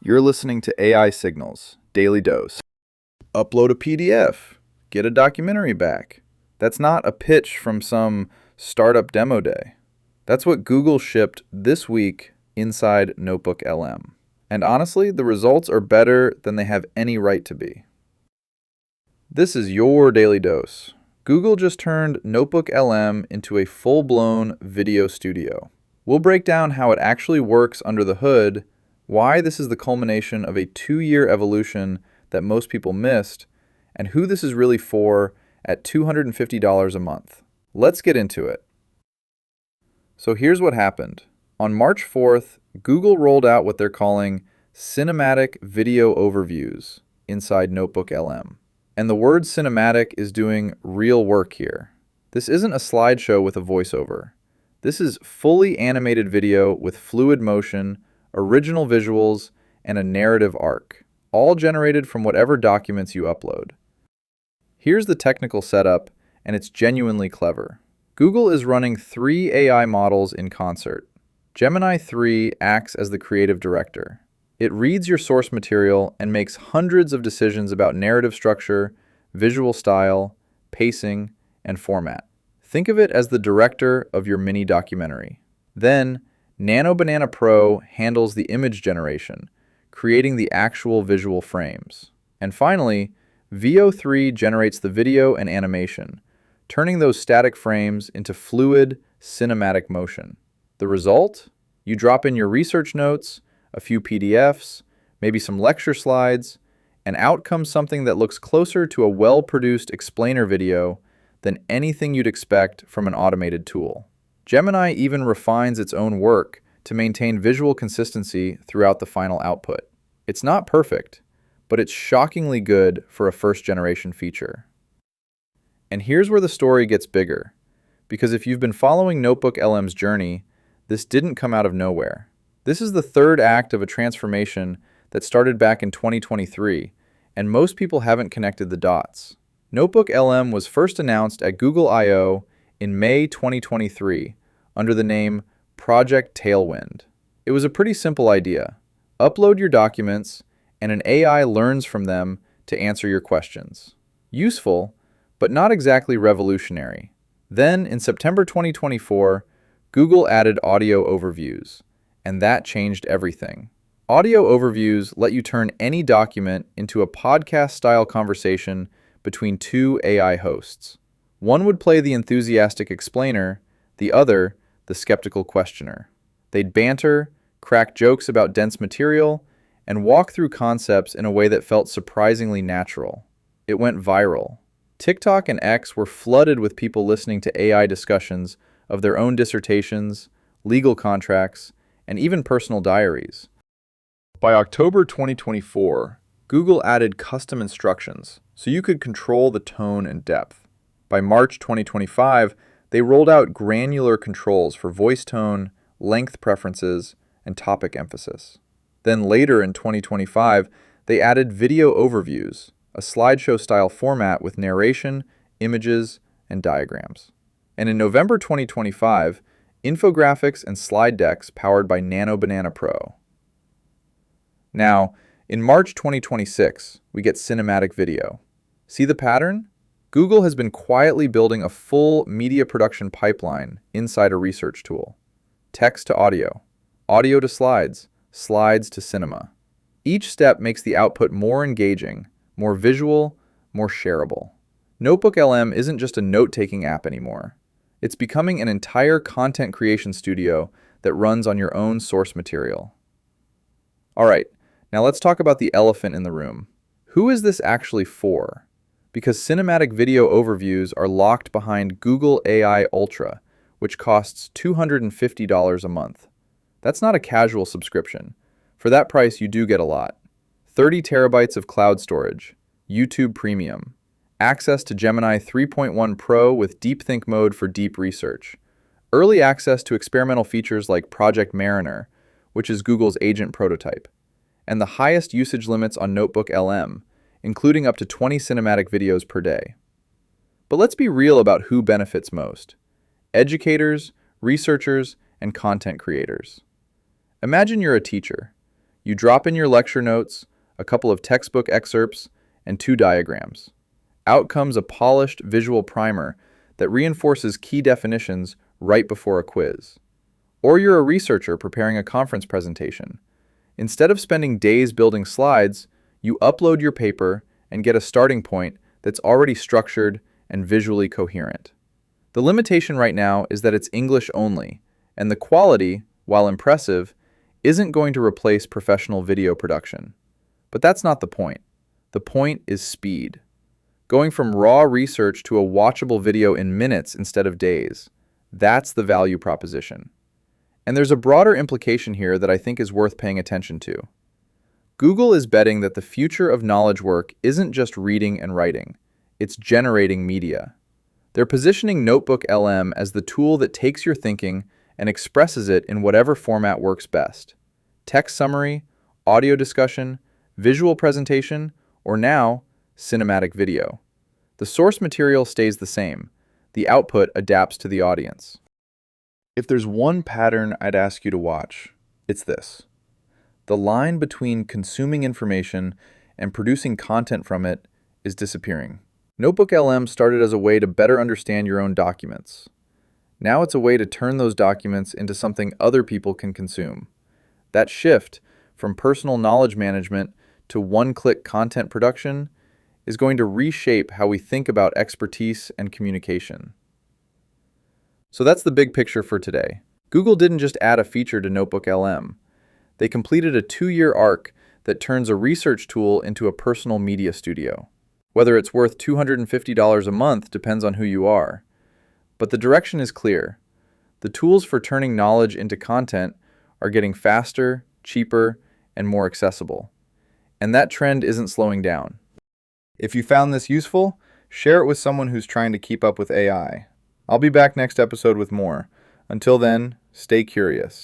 You're listening to AI Signals, Daily Dose. Upload a PDF, get a documentary back. That's not a pitch from some startup demo day. That's what Google shipped this week inside NotebookLM. And honestly, the results are better than they have any right to be. This is your Daily Dose. Google just turned NotebookLM into a full-blown video studio. We'll break down how it actually works under the hood, why this is the culmination of a 2-year evolution that most people missed, and who this is really for at $250 a month. Let's get into it. So here's what happened. On March 4th, Google rolled out what they're calling cinematic video overviews inside NotebookLM. And the word cinematic is doing real work here. This isn't a slideshow with a voiceover. This is fully animated video with fluid motion, original visuals, and a narrative arc, all generated from whatever documents you upload. Here's the technical setup, and it's genuinely clever. Google is running 3 AI models in concert. Gemini 3 acts as the creative director. It reads your source material and makes hundreds of decisions about narrative structure, visual style, pacing, and format. Think of it as the director of your mini documentary. Then, Nano Banana Pro handles the image generation, creating the actual visual frames. And finally, Veo 3 generates the video and animation, turning those static frames into fluid, cinematic motion. The result? You drop in your research notes, a few PDFs, maybe some lecture slides, and out comes something that looks closer to a well-produced explainer video than anything you'd expect from an automated tool. Gemini even refines its own work to maintain visual consistency throughout the final output. It's not perfect, but it's shockingly good for a first-generation feature. And here's where the story gets bigger, because if you've been following NotebookLM's journey, this didn't come out of nowhere. This is the third act of a transformation that started back in 2023, and most people haven't connected the dots. NotebookLM was first announced at Google I/O in May 2023 under the name Project Tailwind. It was a pretty simple idea. Upload your documents, and an AI learns from them to answer your questions. Useful, but not exactly revolutionary. Then, in September 2024, Google added audio overviews, and that changed everything. Audio overviews let you turn any document into a podcast-style conversation between 2 AI hosts. One would play the enthusiastic explainer, the other, the skeptical questioner. They'd banter, crack jokes about dense material, and walk through concepts in a way that felt surprisingly natural. It went viral. TikTok and X were flooded with people listening to AI discussions of their own dissertations, legal contracts, and even personal diaries. By October 2024, Google added custom instructions so you could control the tone and depth. By March 2025, they rolled out granular controls for voice tone, length preferences, and topic emphasis. Then later in 2025, they added video overviews, a slideshow-style format with narration, images, and diagrams. And in November 2025, infographics and slide decks powered by Nano Banana Pro. Now, in March 2026, we get cinematic video. See the pattern? Google has been quietly building a full media production pipeline inside a research tool. Text to audio, audio to slides, slides to cinema. Each step makes the output more engaging, more visual, more shareable. NotebookLM isn't just a note-taking app anymore. It's becoming an entire content creation studio that runs on your own source material. All right, now let's talk about the elephant in the room. Who is this actually for? Because cinematic video overviews are locked behind Google AI Ultra, which costs $250 a month. That's not a casual subscription. For that price, you do get a lot. 30 terabytes of cloud storage, YouTube Premium, access to Gemini 3.1 Pro with Deep Think mode for deep research, early access to experimental features like Project Mariner, which is Google's agent prototype, and the highest usage limits on NotebookLM, including up to 20 cinematic videos per day. But let's be real about who benefits most: educators, researchers, and content creators. Imagine you're a teacher. You drop in your lecture notes, a couple of textbook excerpts, and 2 diagrams. Out comes a polished visual primer that reinforces key definitions right before a quiz. Or you're a researcher preparing a conference presentation. Instead of spending days building slides, you upload your paper and get a starting point that's already structured and visually coherent. The limitation right now is that it's English only, and the quality, while impressive, isn't going to replace professional video production. But that's not the point. The point is speed. Going from raw research to a watchable video in minutes instead of days. That's the value proposition. And there's a broader implication here that I think is worth paying attention to. Google is betting that the future of knowledge work isn't just reading and writing, it's generating media. They're positioning NotebookLM as the tool that takes your thinking and expresses it in whatever format works best. Text summary, audio discussion, visual presentation, or now, cinematic video. The source material stays the same. The output adapts to the audience. If there's one pattern I'd ask you to watch, it's this. The line between consuming information and producing content from it is disappearing. NotebookLM started as a way to better understand your own documents. Now it's a way to turn those documents into something other people can consume. That shift from personal knowledge management to one-click content production is going to reshape how we think about expertise and communication. So that's the big picture for today. Google didn't just add a feature to NotebookLM. They completed a 2-year arc that turns a research tool into a personal media studio. Whether it's worth $250 a month depends on who you are. But the direction is clear. The tools for turning knowledge into content are getting faster, cheaper, and more accessible. And that trend isn't slowing down. If you found this useful, share it with someone who's trying to keep up with AI. I'll be back next episode with more. Until then, stay curious.